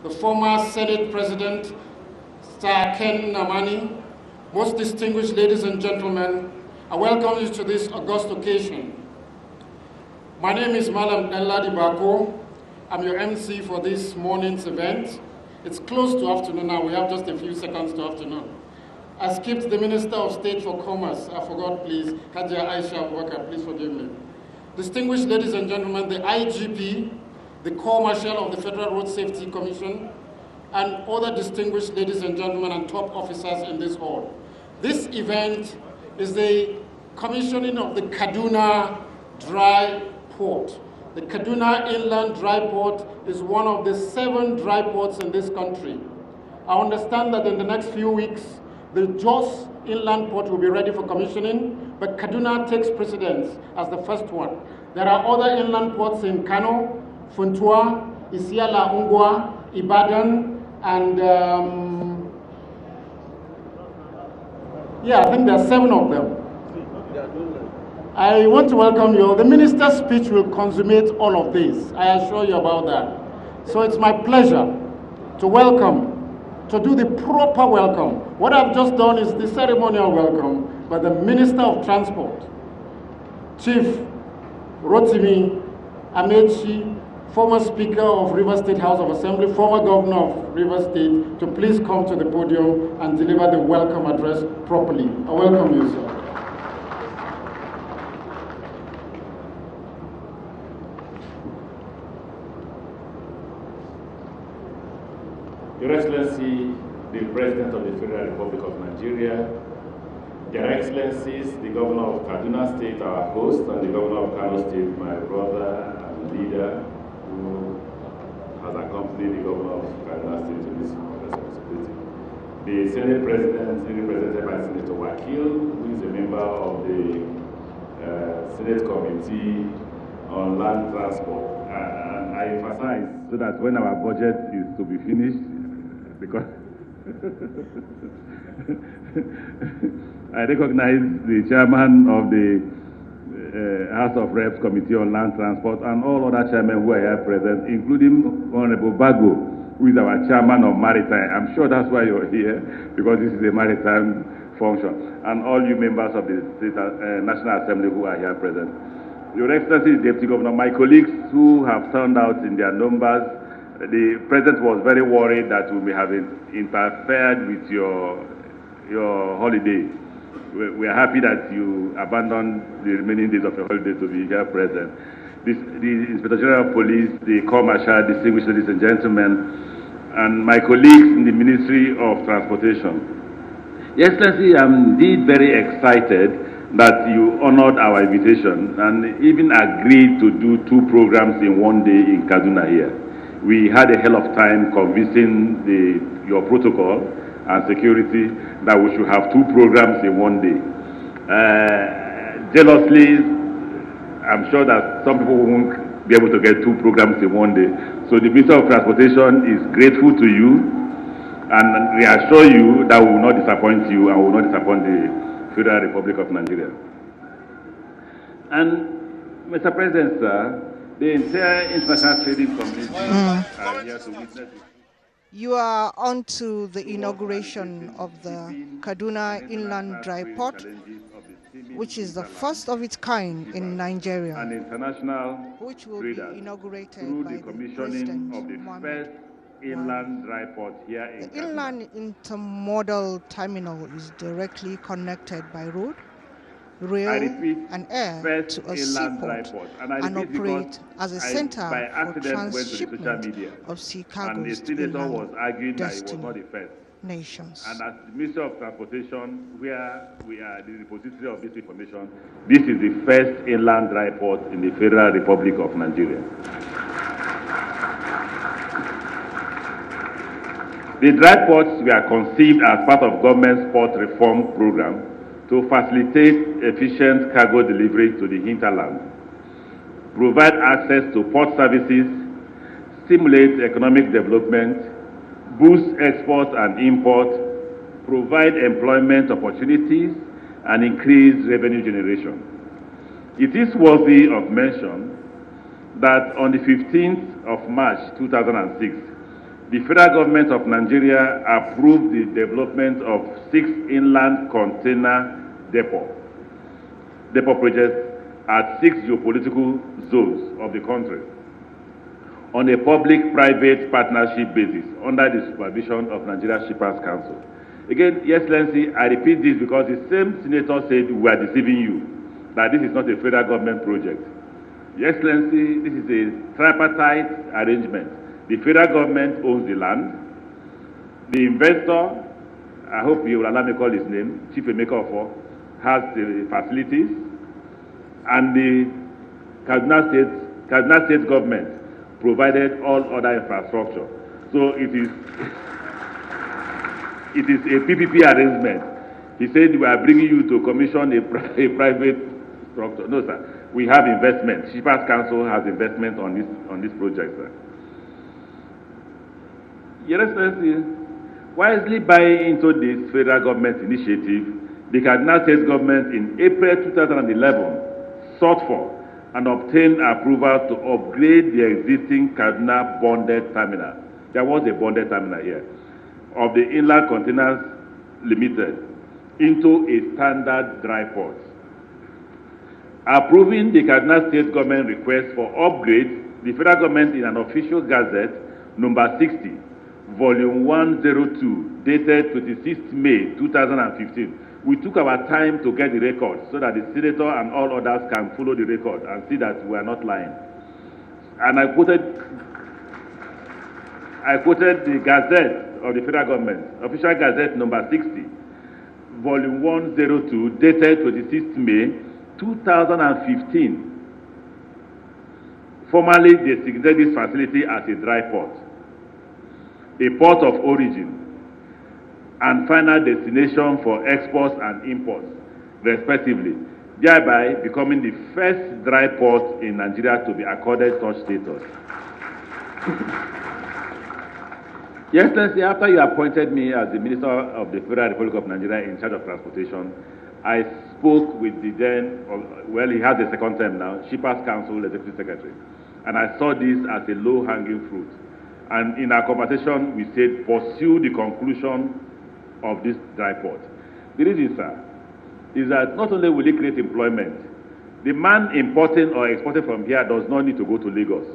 the former Senate President, Sir Ken Namani, most distinguished ladies and gentlemen, I welcome you to this august occasion. My name is Malam Danladi Bako. I'm your MC for this morning's event. It's close to afternoon now. We have just a few seconds to afternoon. I skipped the Minister of State for Commerce. I forgot, please. Hadia Aisha Abubakar, please forgive me. Distinguished ladies and gentlemen, the IGP, the Corps Marshal of the Federal Road Safety Commission, and other distinguished ladies and gentlemen and top officers in this hall. This event is the commissioning of the Kaduna Dry Port. The Kaduna Inland Dry Port is one of the 7 dry ports in this country. I understand that in the next few weeks, the Jos Inland Port will be ready for commissioning, but Kaduna takes precedence as the first one. There are other inland ports in Kano, Funtua, Isiala Ungwa, Ibadan, and I think there are 7 of them. I want to welcome you. The minister's speech will consummate all of this. I assure you about that. So it's my pleasure to welcome, to do the proper welcome. What I've just done is the ceremonial welcome by the Minister of Transport, Chief Rotimi Amechi, former Speaker of Rivers State House of Assembly, former Governor of Rivers State, to please come to the podium and deliver the welcome address properly. I welcome you, sir. Your Excellency, the President of the Federal Republic of Nigeria, Your Excellencies, the Governor of Kaduna State, our host, and the Governor of Kano State, my brother and leader, who has accompanied the Governor of Kaduna State to this responsibility. The Senate President, represented by Senator Wakil, who is a member of the Senate Committee on Land Transport. And I emphasize so that when our budget is to be finished, because I recognize the chairman of the House of Reps Committee on Land Transport and all other chairmen who are here present, including Honorable Bago, who is our chairman of Maritime. I'm sure that's why you're here, because this is a maritime function. And all you members of the State, National Assembly who are here present. Your Excellency, Deputy Governor, my colleagues who have turned out in their numbers, the President was very worried that we may have interfered with your holiday. We are happy that you abandoned the remaining days of your holiday to be here present. The Inspector General of Police, the Corps Marshal, distinguished ladies and gentlemen, and my colleagues in the Ministry of Transportation. Your Excellency, I'm indeed very excited that you honored our invitation and even agreed to do 2 programs in one day in Kaduna here. We had a hell of time convincing your protocol and security that we should have 2 programs in one day. Jealously, I'm sure that some people won't be able to get 2 programs in one day. So the Minister of Transportation is grateful to you and reassure you that we will not disappoint you and will not disappoint the Federal Republic of Nigeria. And Mr. President, sir, the entire international trading community are here to witness it. You are on to the inauguration of the Kaduna Inland Dry Port, which is the first of its kind in Nigeria, An international which will be inaugurated through by the commissioning of the first inland dry port here in The inland intermodal terminal is directly connected by road, rail, and air to a seaport and operate as a center for transshipment of sea cargoes to inland destinations. And as the Minister of Transportation, where we are the repository of this information, this is the first inland dry port in the Federal Republic of Nigeria. The dry ports were conceived as part of government's port reform program to facilitate efficient cargo delivery to the hinterland, provide access to port services, stimulate economic development, boost export and import, provide employment opportunities, and increase revenue generation. It is worthy of mention that on the 15th of March 2006, the federal government of Nigeria approved the development of 6 inland container depot projects at 6 geopolitical zones of the country on a public-private partnership basis under the supervision of Nigeria Shippers Council. Again, Your Excellency, I repeat this because the same senator said we are deceiving you, that this is not a federal government project. Your Excellency, this is a tripartite arrangement. The federal government owns the land. The investor, I hope you will allow me to call his name, Chief Emeka Ofo, has the facilities, and the Kaduna State government provided all other infrastructure. So it is a PPP arrangement. He said we are bringing you to commission a private structure. No, sir. We have investment. Shippers Council has investment on this project, sir. Your Excellency, wisely buying into this federal government initiative, the Kaduna State government in April 2011 sought for and obtained approval to upgrade the existing Kaduna bonded terminal. There was a bonded terminal here of the Inland Containers Limited into a standard dry port. Approving the Kaduna State government request for upgrade, the federal government in an official gazette, number 60, volume 102, dated 26th May 2015. We took our time to get the record so that the senator and all others can follow the record and see that we are not lying. And I quoted the gazette of the federal government, official gazette number 60, volume 102, dated 26th May 2015. Formally designated this facility as a dry port, a port of origin, and final destination for exports and imports, respectively, thereby becoming the first dry port in Nigeria to be accorded such status. Your Excellency, after you appointed me as the Minister of the Federal Republic of Nigeria in charge of transportation, I spoke with the then, well, he has a second term now, Shippers Council Executive Secretary, and I saw this as a low-hanging fruit. And in our conversation, we said, pursue the conclusion of this dry port. The reason, sir, is that not only will it create employment, the man importing or exporting from here does not need to go to Lagos.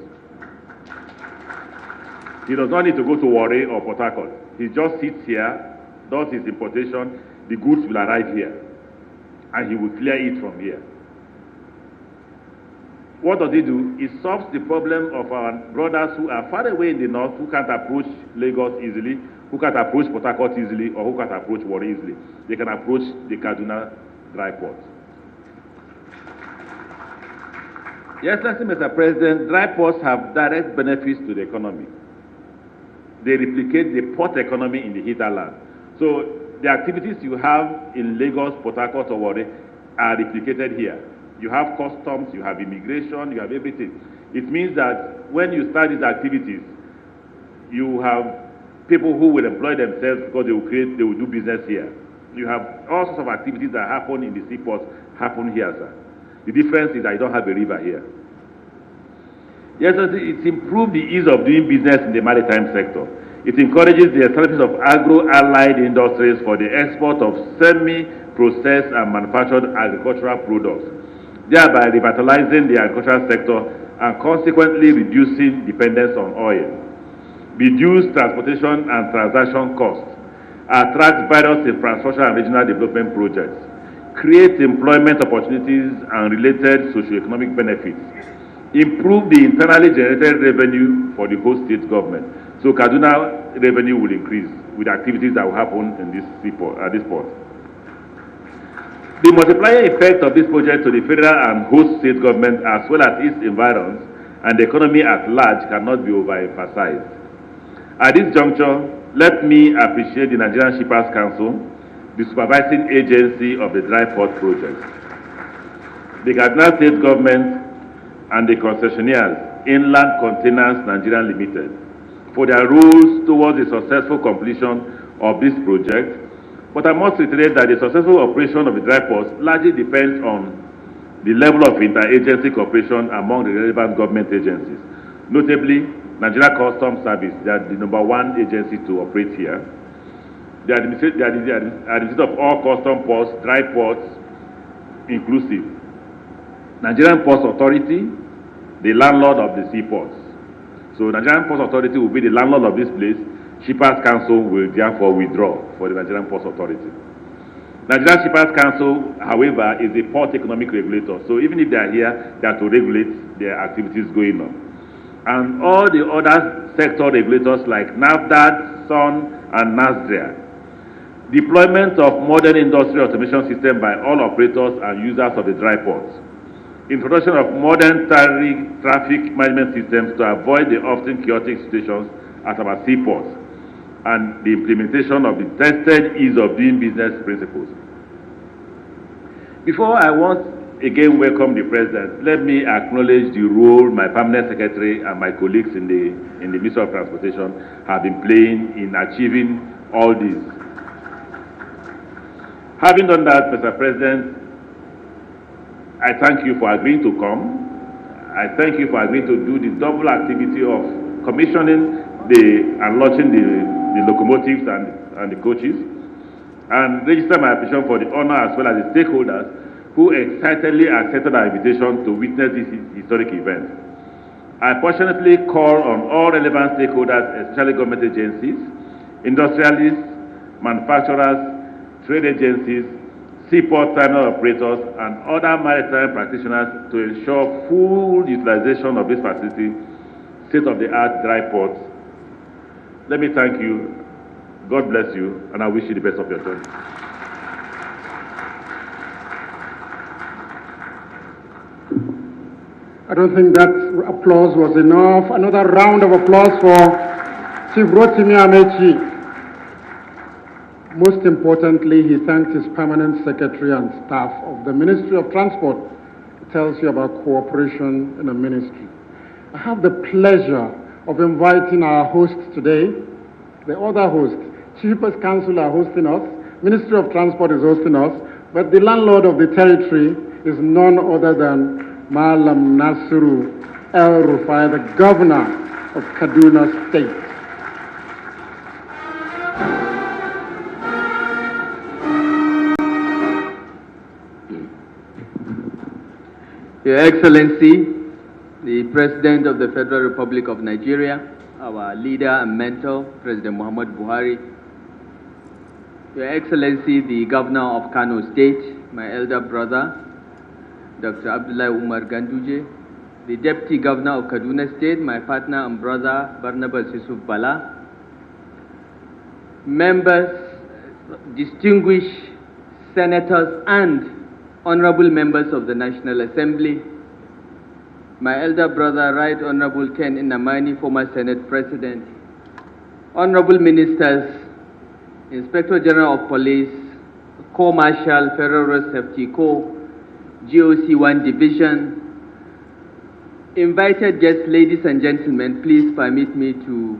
He does not need to go to Warri or Port Harcourt. He just sits here, does his importation, the goods will arrive here, and he will clear it from here. What does he do? It solves the problem of our brothers who are far away in the north, who can't approach Lagos easily, who can't approach Port Harcourt easily, or who can't approach Warri easily. They can approach the Kaduna dry port. Yes, Mr. President, dry ports have direct benefits to the economy. They replicate the port economy in the hinterland. So the activities you have in Lagos, Port Harcourt, or Warri are replicated here. You have customs, you have immigration, you have everything. It means that when you start these activities, you have people who will employ themselves because they will do business here. You have all sorts of activities that happen in the seaports happen here, sir. The difference is that you don't have a river here. Yes, it's improved the ease of doing business in the maritime sector. It encourages the establishment of agro-allied industries for the export of semi-processed and manufactured agricultural products, thereby revitalizing the agricultural sector and consequently reducing dependence on oil. Reduce transportation and transaction costs, attract various infrastructure and regional development projects, create employment opportunities and related socio-economic benefits, improve the internally generated revenue for the whole state government. So Kaduna revenue will increase with activities that will happen in this seaport, at this port. The multiplier effect of this project to the federal and host state government as well as its environs and the economy at large cannot be overemphasized. At this juncture, let me appreciate the Nigerian Shippers Council, the supervising agency of the dry port project, the Kaduna State government, and the concessionaires, Inland Containers Nigeria Limited, for their roles towards the successful completion of this project. But I must reiterate that the successful operation of the dry ports largely depends on the level of interagency cooperation among the relevant government agencies, notably Nigeria Customs Service, they are the #1 agency to operate here. They are the administrator of all custom ports, dry ports, inclusive. Nigerian Ports Authority, the landlord of the seaports. So Nigerian Ports Authority will be the landlord of this place. Shippers Council will therefore withdraw for the Nigerian Ports Authority. Nigerian Shippers Council, however, is a port economic regulator. So even if they are here, they have to regulate their activities going on. And all the other sector regulators like NAFDAC, SON, and NASDRIA. Deployment of modern industrial automation system by all operators and users of the dry ports. Introduction of modern traffic management systems to avoid the often chaotic situations at our seaports, and the implementation of the tested ease of doing business principles. Before I once again welcome the President, let me acknowledge the role my permanent secretary and my colleagues in the Ministry of Transportation have been playing in achieving all this. Having done that, Mr. President, I thank you for agreeing to come. I thank you for agreeing to do the double activity of commissioning and launching the locomotives and the coaches, and register my appreciation for the honor as well as the stakeholders who excitedly accepted our invitation to witness this historic event. I passionately call on all relevant stakeholders, especially government agencies, industrialists, manufacturers, trade agencies, seaport terminal operators, and other maritime practitioners to ensure full utilization of this facility, state-of-the-art dry ports. Let me thank you. God bless you, and I wish you the best of your journey. I don't think that applause was enough. Another round of applause for Chief Rotimi Amechi. Most importantly, he thanked his permanent secretary and staff of the Ministry of Transport. It tells you about cooperation in a ministry. I have the pleasure of inviting our hosts today, the other hosts. Shippers Council are hosting us, Ministry of Transport is hosting us, but the landlord of the territory is none other than Malam Nasiru El Rufai, the governor of Kaduna State. Your Excellency, the President of the Federal Republic of Nigeria, our leader and mentor, President Muhammad Buhari, Your Excellency, the Governor of Kano State, my elder brother, Dr. Abdullah Umar Ganduje, the Deputy Governor of Kaduna State, my partner and brother, Barnabas Yusuf Bala, members, distinguished senators and honorable members of the National Assembly, my elder brother, Right Honorable Ken Nnamani, former Senate President, honorable ministers, Inspector General of Police, Corps Marshal, Federal Road Safety Corps, GOC 1 Division, invited guests, ladies and gentlemen, please permit me to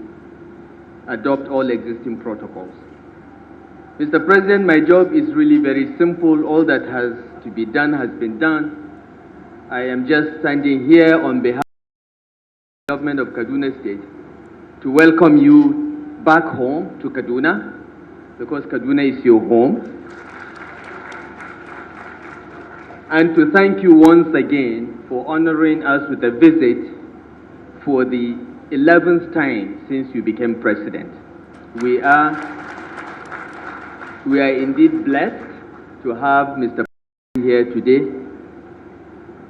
adopt all existing protocols. Mr. President, my job is really very simple. All that has to be done has been done. I am just standing here on behalf of the government of Kaduna State to welcome you back home to Kaduna, because Kaduna is your home, and to thank you once again for honoring us with a visit for the 11th time since you became president. We are indeed blessed to have Mr. President here today,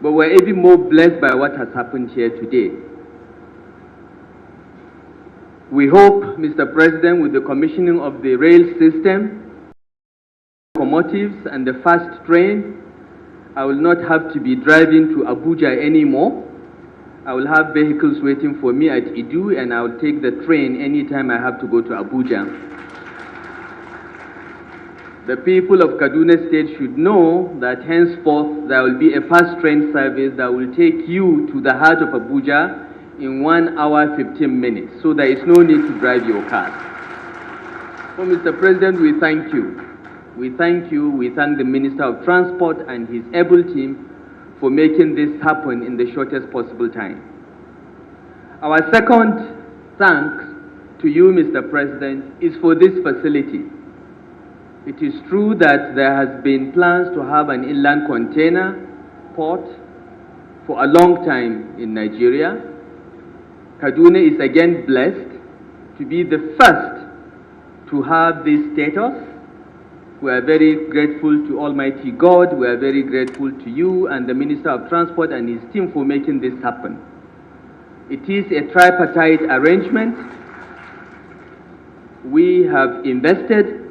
but we're even more blessed by what has happened here today. We hope, Mr. President, with the commissioning of the rail system, locomotives and the fast train, I will not have to be driving to Abuja anymore. I will have vehicles waiting for me at Idu, and I will take the train anytime I have to go to Abuja. The people of Kaduna State should know that henceforth there will be a fast train service that will take you to the heart of Abuja in 1 hour 15 minutes, so there is no need to drive your car. So, Mr. President, we thank you. We thank you. We thank the Minister of Transport and his able team for making this happen in the shortest possible time. Our second thanks to you, Mr. President, is for this facility. It is true that there has been plans to have an inland container port for a long time in Nigeria. Kaduna is again blessed to be the first to have this status. We are very grateful to Almighty God. We are very grateful to you and the Minister of Transport and his team for making this happen. It is a tripartite arrangement. We have invested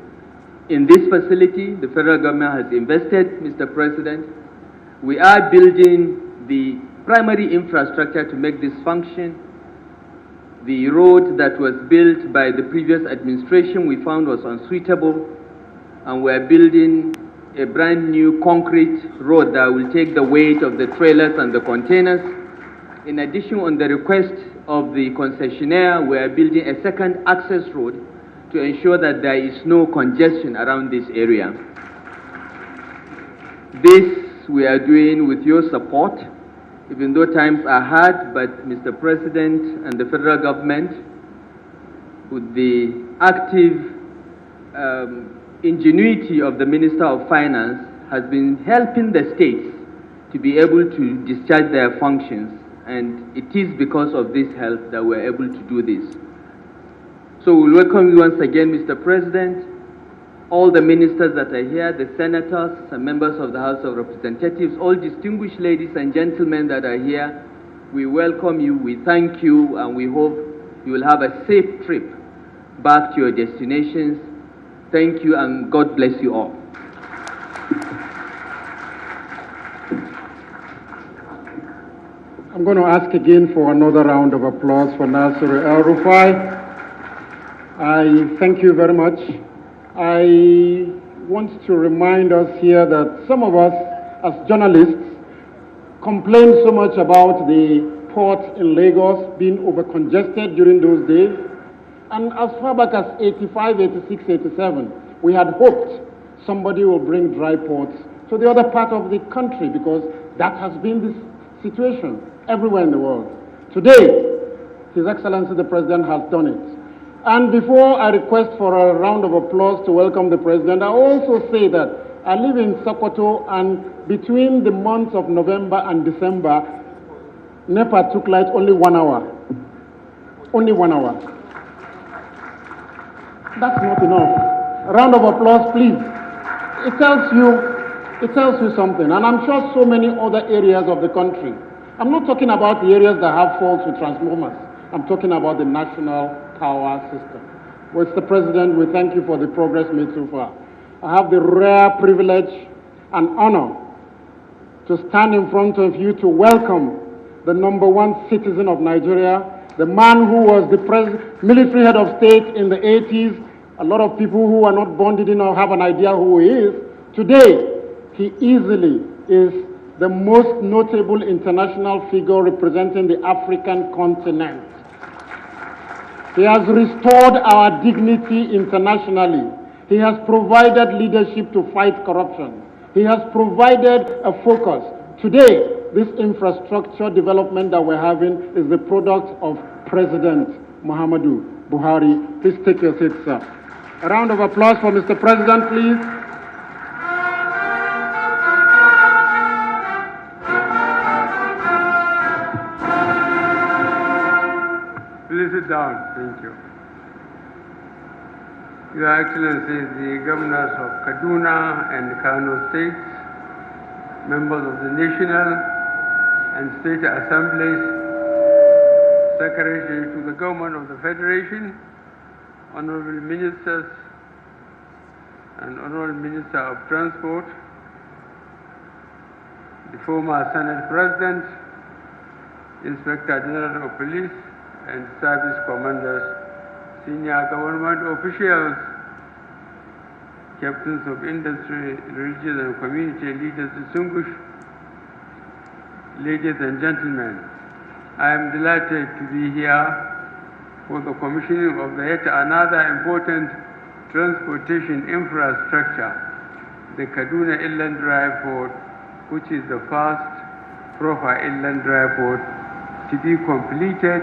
in this facility. The federal government has invested, Mr. President. We are building the primary infrastructure to make this function. The road that was built by the previous administration we found was unsuitable, and we are building a brand new concrete road that will take the weight of the trailers and the containers. In addition, on the request of the concessionaire, we are building a second access road to ensure that there is no congestion around this area. This we are doing with your support, even though times are hard, but Mr. President and the federal government, with the active ingenuity of the Minister of Finance, has been helping the states to be able to discharge their functions, and it is because of this help that we're able to do this. So we'll welcome you once again, Mr. President, all the ministers that are here, the senators and members of the House of Representatives, all distinguished ladies and gentlemen that are here. We welcome you, we thank you, and we hope you will have a safe trip back to your destinations. Thank you, and God bless you all. I'm going to ask again for another round of applause for Nasir El-Rufai. I thank you very much. I want to remind us here that some of us as journalists complain so much about the port in Lagos being over-congested during those days. And as far back as 85, 86, 87, we had hoped somebody will bring dry ports to the other part of the country, because that has been the situation everywhere in the world. Today, His Excellency the President has done it. And before I request for a round of applause to welcome the President, I also say that I live in Sokoto, and between the months of November and December, NEPA took light only 1 hour. Only 1 hour. That's not enough. A round of applause, please. It tells you something. And I'm sure so many other areas of the country. I'm not talking about the areas that have faults with transformers. I'm talking about the national power system. Mr. President, we thank you for the progress made so far. I have the rare privilege and honor to stand in front of you to welcome the #1 citizen of Nigeria, the man who was the military head of state in the 80s. A lot of people who are not born didn't have an idea who he is. Today, he easily is the most notable international figure representing the African continent. He has restored our dignity internationally. He has provided leadership to fight corruption. He has provided a focus. Today, this infrastructure development that we're having is the product of President Muhammadu Buhari. Please take your seats, sir. A round of applause for Mr. President, please. Please sit down. Thank you. Your Excellencies, the governors of Kaduna and Kano states, members of the National and State Assemblies, Secretary to the Government of the Federation, Honorable Ministers and Honorable Minister of Transport, the former Senate President, Inspector General of Police, and service commanders, senior government officials, captains of industry, religious and community leaders, distinguished ladies and gentlemen. I am delighted to be here for the commissioning of yet another important transportation infrastructure, the Kaduna Inland Dry Port, which is the first proper inland dry port to be completed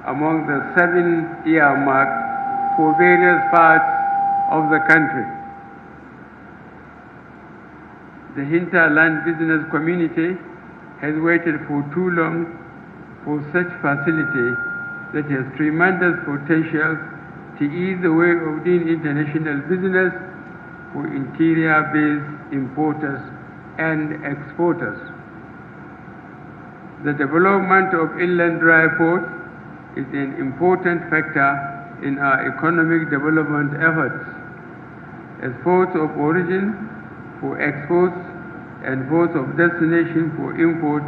among the 7 earmarked for various parts of the country. The hinterland business community has waited for too long for such facility that has tremendous potential to ease the way of doing international business for interior-based importers and exporters. The development of inland dry ports is an important factor in our economic development efforts. As ports of origin for exports and ports of destination for imports,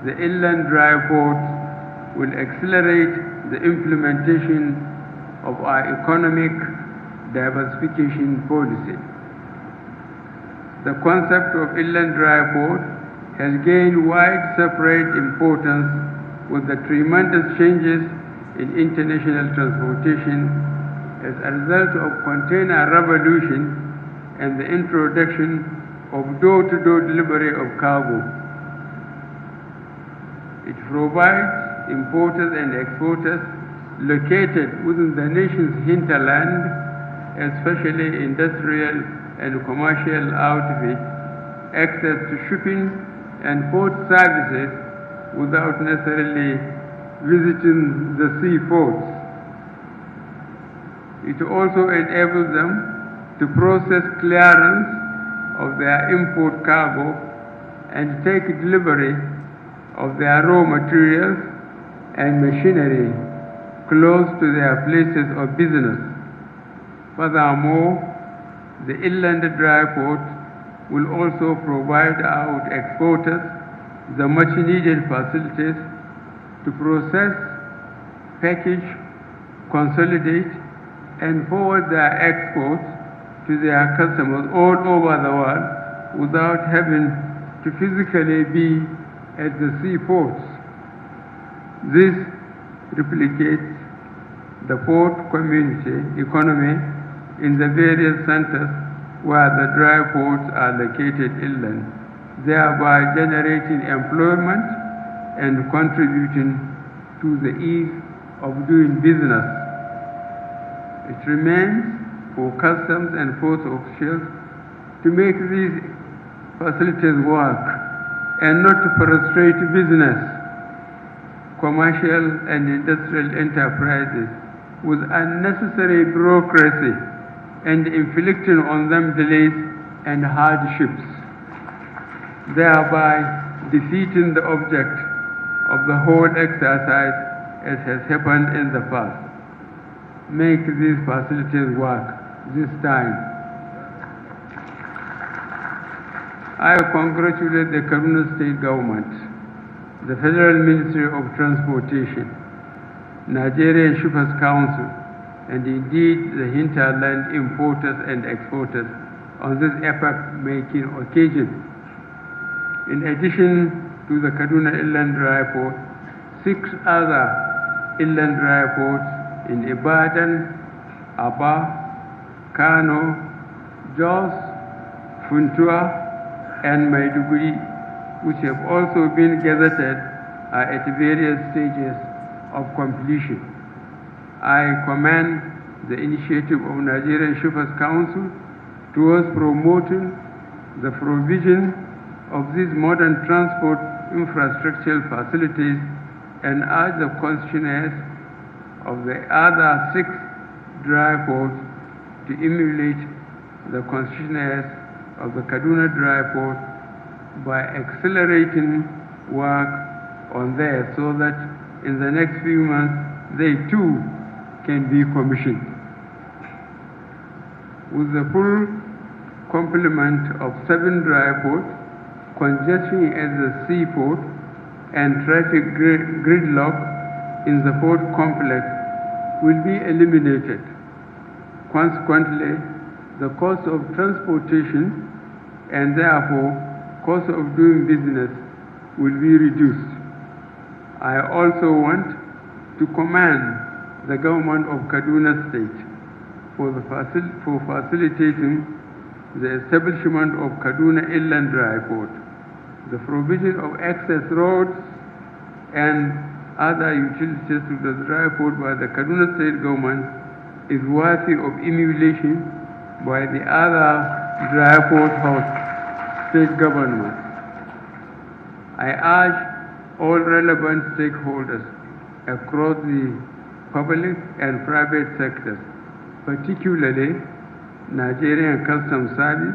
the inland dry ports will accelerate the implementation of our economic diversification policy. The concept of inland dry port has gained widespread importance with the tremendous changes in international transportation as a result of container revolution and the introduction of door-to-door delivery of cargo. It provides importers and exporters located within the nation's hinterland, especially industrial and commercial outfits, access to shipping and port services without necessarily visiting the seaports. It also enables them to process clearance of their import cargo and take delivery of their raw materials and machinery close to their places of business. Furthermore, the inland dry port will also provide our exporters the much needed facilities to process, package, consolidate, and forward their exports to their customers all over the world without having to physically be at the seaports. This replicates the port community economy in the various centers where the dry ports are located inland, thereby generating employment and contributing to the ease of doing business. It remains for customs and port officials to make these facilities work and not to frustrate business, commercial and industrial enterprises with unnecessary bureaucracy and inflicting on them delays and hardships, thereby defeating the object of the whole exercise as has happened in the past. Make these facilities work this time. I congratulate the Kaduna State Government, the Federal Ministry of Transportation, Nigerian Shippers Council, and indeed the hinterland importers and exporters on this epoch-making occasion. In addition to the Kaduna Inland Dry Port, 6 other inland dry ports in Ibadan, Aba, Kano, Jos, Funtua, and Maiduguri, which have also been gazetted, are at various stages of completion. I commend the initiative of Nigerian Shippers Council towards promoting the provision of these modern transport infrastructural facilities and urge the concessionaires of the other 6 dry ports to emulate the concessionaires of the Kaduna dry port by accelerating work on there so that in the next few months they too can be commissioned. With the full complement of 7 dry ports, congestion at the seaport and traffic gridlock in the port complex will be eliminated. Consequently, the cost of transportation and therefore cost of doing business will be reduced. I also want to commend the government of Kaduna State for facilitating the establishment of Kaduna Inland Dry Port, the provision of access roads, and other utilities to the dry port by the Kaduna State government is worthy of emulation by the other dry port house state governments. I urge all relevant stakeholders across the public and private sectors, particularly Nigerian Customs Service,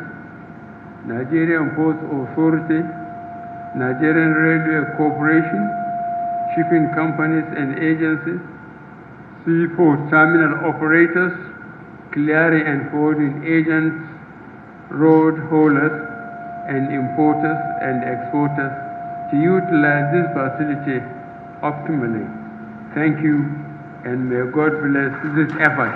Nigerian Port Authority, Nigerian Railway Corporation, shipping companies and agencies, seaport terminal operators, clearing and forwarding agents, road haulers, and importers and exporters to utilize this facility optimally. Thank you, and may God bless this effort.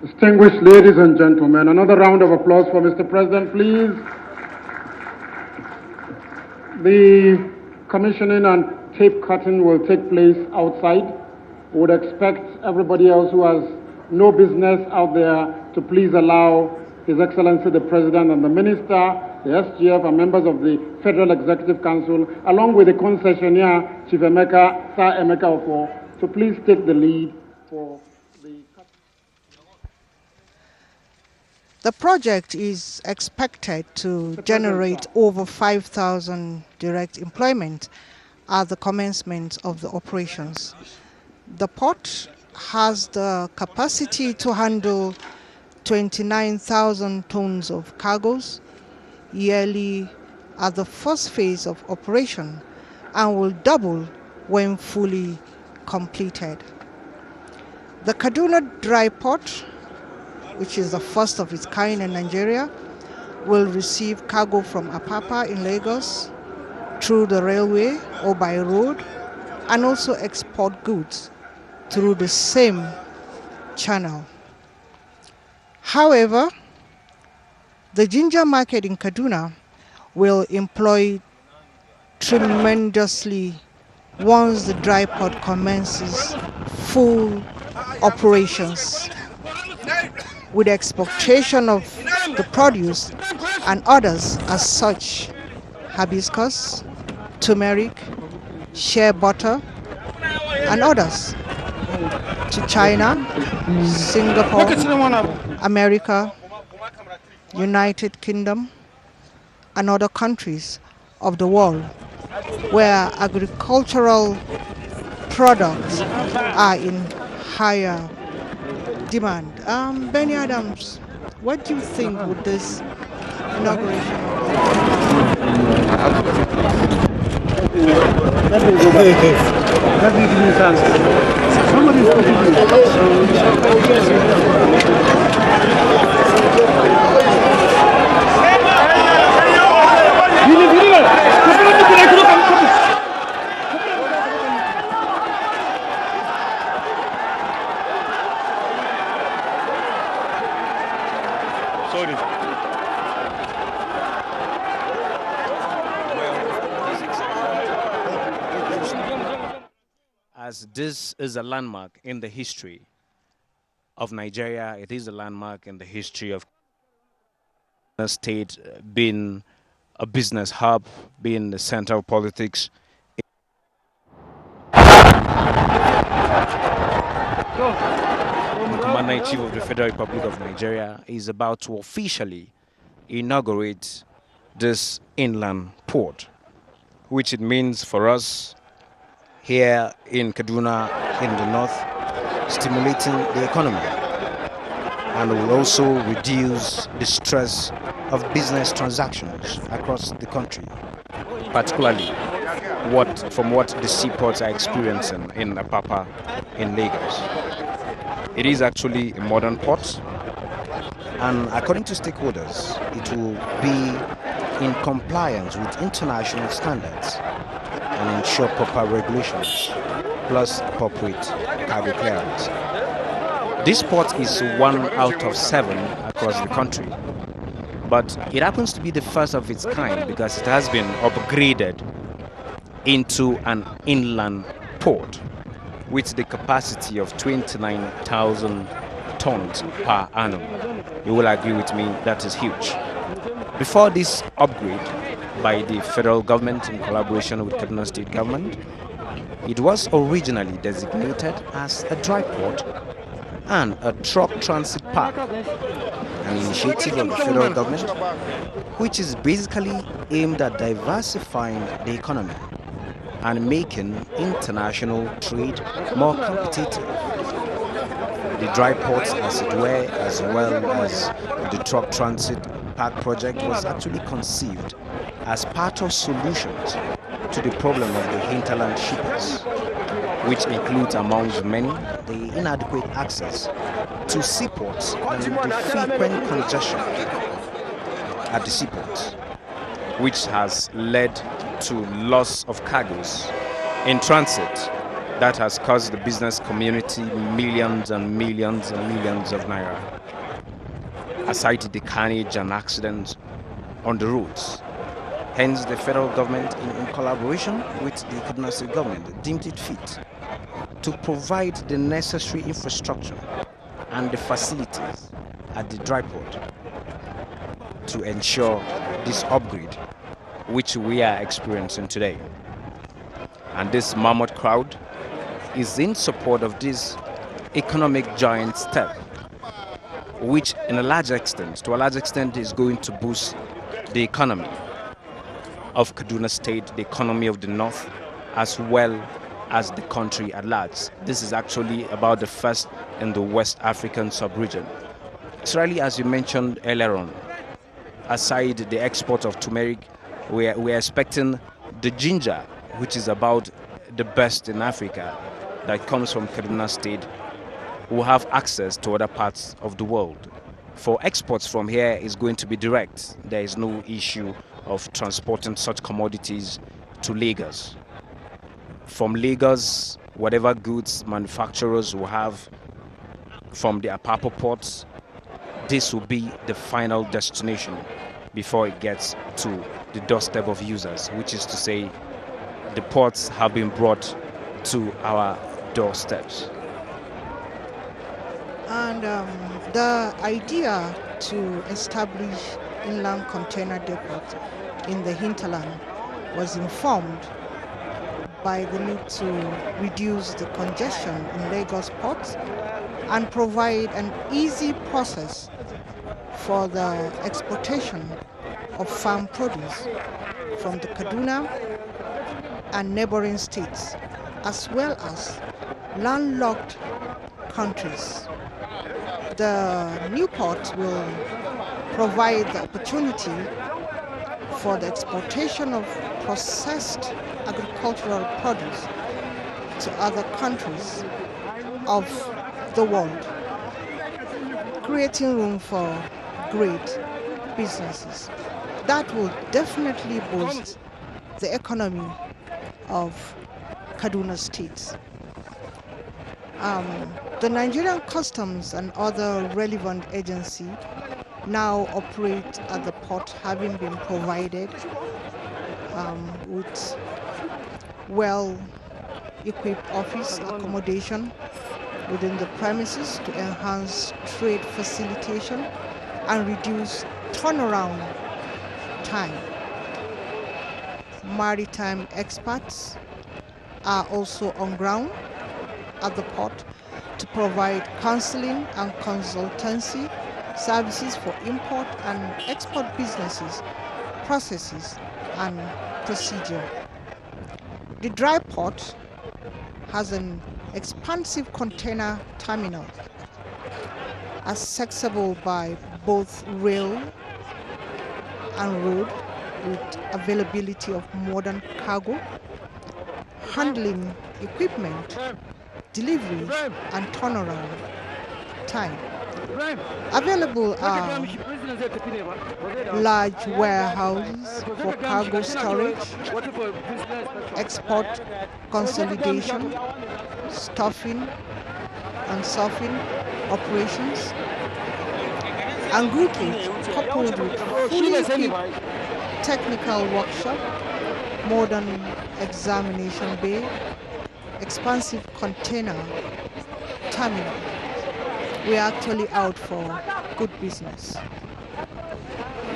Distinguished ladies and gentlemen, another round of applause for Mr. President, please. The commissioning and tape cutting will take place outside. We would expect everybody else who has no business out there to please allow His Excellency the President and the Minister, the SGF, and members of the Federal Executive Council, along with the concessionaire, Chief Emeka, Sir Emeka Ofo, to please take the lead for the cut. The project is expected to generate over 5,000 direct employment at the commencement of the operations. The port has the capacity to handle 29,000 tons of cargoes yearly at the first phase of operation and will double when fully completed. The Kaduna Dry Port, which is the first of its kind in Nigeria, will receive cargo from Apapa in Lagos through the railway or by road, and also export goods through the same channel. However, the ginger market in Kaduna will employ tremendously once the dry port commences full operations, with exportation of the produce and others as such: hibiscus, turmeric, shea butter, and others to China, Singapore, America, United Kingdom, and other countries of the world where agricultural products are in higher demand. Benny Adams, what do you think with this inauguration As this is a landmark in the history of Nigeria, it is a landmark in the history of the state being a business hub, being the center of politics. The Commander-in-Chief of the Federal Republic of Nigeria is about to officially inaugurate this inland port, which it means for us here in Kaduna in the north, stimulating the economy, and will also reduce the stress of business transactions across the country, particularly from what the seaports are experiencing in Apapa in Lagos. It is actually a modern port, and according to stakeholders, it will be in compliance with international standards and ensure proper regulations, plus appropriate cargo clearance. This port is 1 out of 7 across the country, but it happens to be the first of its kind because it has been upgraded into an inland port with the capacity of 29,000 tons per annum. You will agree with me, that is huge. Before this upgrade by the federal government in collaboration with Kaduna State government, it was originally designated as a dry port and a truck transit park, an initiative of the federal government which is basically aimed at diversifying the economy and making international trade more competitive. The dry ports, as it were, as well as the truck transit park project, was actually conceived as part of solutions to the problem of the hinterland shippers, which includes, amongst many, the inadequate access to seaports and the frequent congestion at the seaports, which has led to loss of cargoes in transit that has caused the business community millions and millions and millions of naira, aside the carnage and accidents on the roads. Hence, the federal government, in collaboration with the Kaduna State government, deemed it fit to provide the necessary infrastructure and the facilities at the dry port to ensure this upgrade which we are experiencing today. And this mammoth crowd is in support of this economic giant step, which to a large extent is going to boost the economy of Kaduna State, the economy of the North, as well as the country at large. This is actually about the first in the West African sub-region. Israeli, as you mentioned earlier on, aside the export of turmeric, we're expecting the ginger, which is about the best in Africa, that comes from Kaduna State, will have access to other parts of the world. For exports from here is going to be direct. There is no issue of transporting such commodities to Lagos. From Lagos, whatever goods manufacturers will have from the Apapa ports, this will be the final destination before it gets to the doorstep of users, which is to say the ports have been brought to our doorsteps. And the idea to establish inland container depot in the hinterland was informed by the need to reduce the congestion in Lagos ports and provide an easy process for the exportation of farm produce from the Kaduna and neighboring states, as well as landlocked countries. The new port will provide the opportunity for the exportation of processed agricultural produce to other countries of the world, creating room for great businesses. That will definitely boost the economy of Kaduna State. The Nigerian Customs and other relevant agencies now operate at the port, having been provided with well-equipped office accommodation within the premises to enhance trade facilitation and reduce turnaround time. Maritime experts are also on ground at the port to provide counseling and consultancy services for import and export businesses, processes, and procedure. The dry port has an expansive container terminal accessible by both rail and road, with availability of modern cargo, handling equipment, delivery, and turnaround time. Available are large warehouses for cargo storage, export consolidation, stuffing and surfing operations, and groupage coupled with fully equipped technical workshop, modern examination bay, expansive container terminal. We are actually out for good business.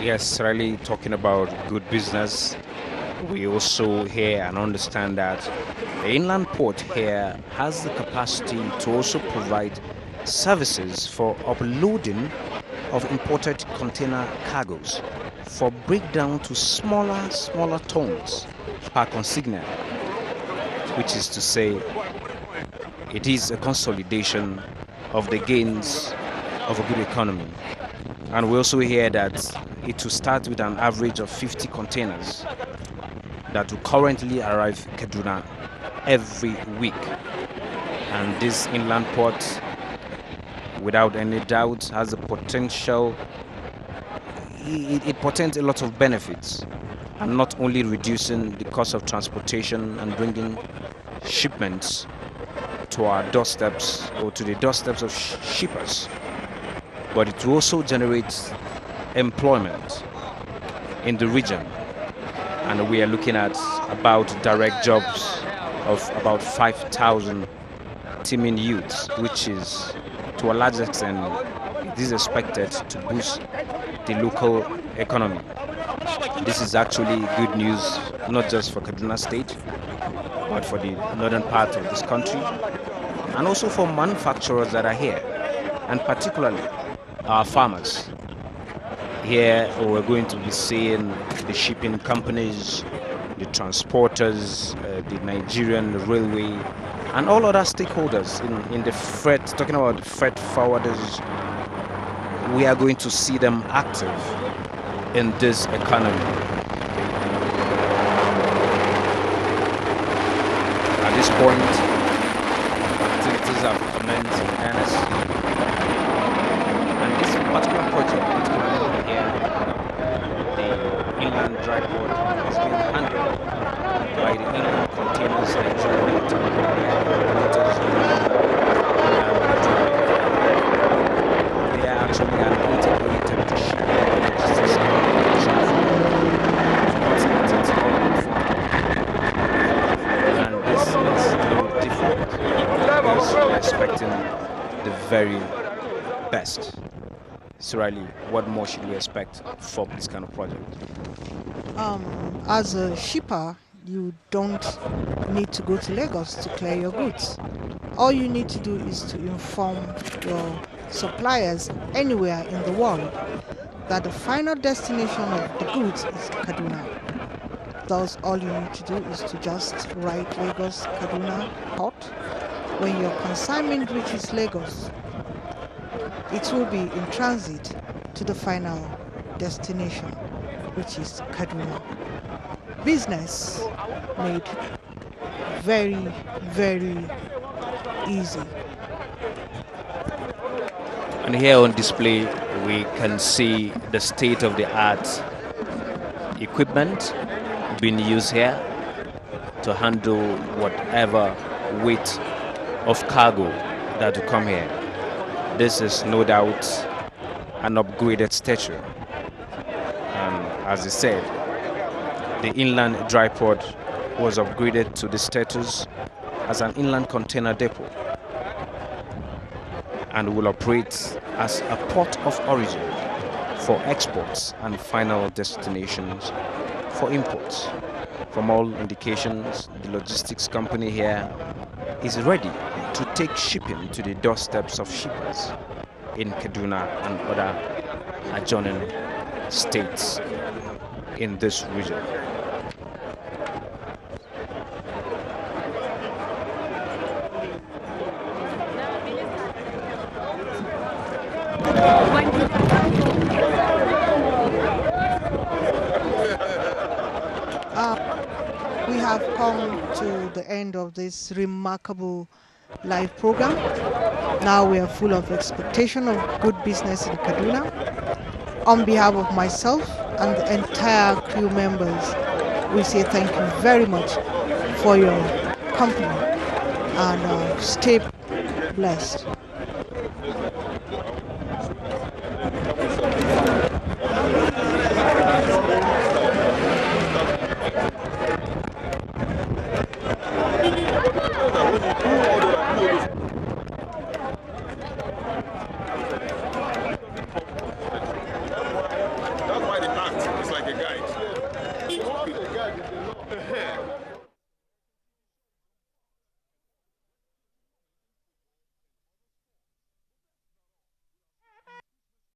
Yes, really talking about good business. We also hear and understand that the inland port here has the capacity to also provide services for uploading of imported container cargoes for breakdown to smaller tons per consignment, which is to say it is a consolidation of the gains of a good economy. And we also hear that it will start with an average of 50 containers that will currently arrive in Kaduna every week. And this inland port, without any doubt, has the potential, it portends a lot of benefits, and not only reducing the cost of transportation and bringing shipments to our doorsteps or to the doorsteps of shippers, but it will also generate employment in the region. And we are looking at about direct jobs of about 5,000 teeming youths, which is to a large extent it is expected to boost the local economy. This is actually good news, not just for Kaduna State, but for the northern part of this country, and also for manufacturers that are here, and particularly our farmers. Here we're going to be seeing the shipping companies, the transporters, the Nigerian railway, and all other stakeholders in the freight, talking about the freight forwarders. We are going to see them active in this economy. At this point, activities have commenced in earnest. And this particular project, particularly here, the inland dry port, is being handled by the Inland Containers Nigeria Limited. They are actually an integrated shipping logistics and this is no different because we're expecting the very best. Surely, what more should we expect from this kind of project? As a shipper, you don't need to go to Lagos to clear your goods. All you need to do is to inform your suppliers anywhere in the world that the final destination of the goods is Kaduna. Thus, all you need to do is to just write Lagos Kaduna port. When your consignment reaches Lagos, it will be in transit to the final destination, which is Kaduna. Business made very, very easy. And here on display, we can see the state-of-the-art equipment being used here to handle whatever weight of cargo that will come here. This is no doubt an upgraded stature. And as I said, the inland dry port was upgraded to the status as an inland container depot and will operate as a port of origin for exports and final destinations for imports. From all indications, the logistics company here is ready to take shipping to the doorsteps of shippers in Kaduna and other adjoining states in this region. We have come to the end of this remarkable live program. Now we are full of expectation of good business in Kaduna. On behalf of myself and the entire crew members, we say thank you very much for your company and stay blessed.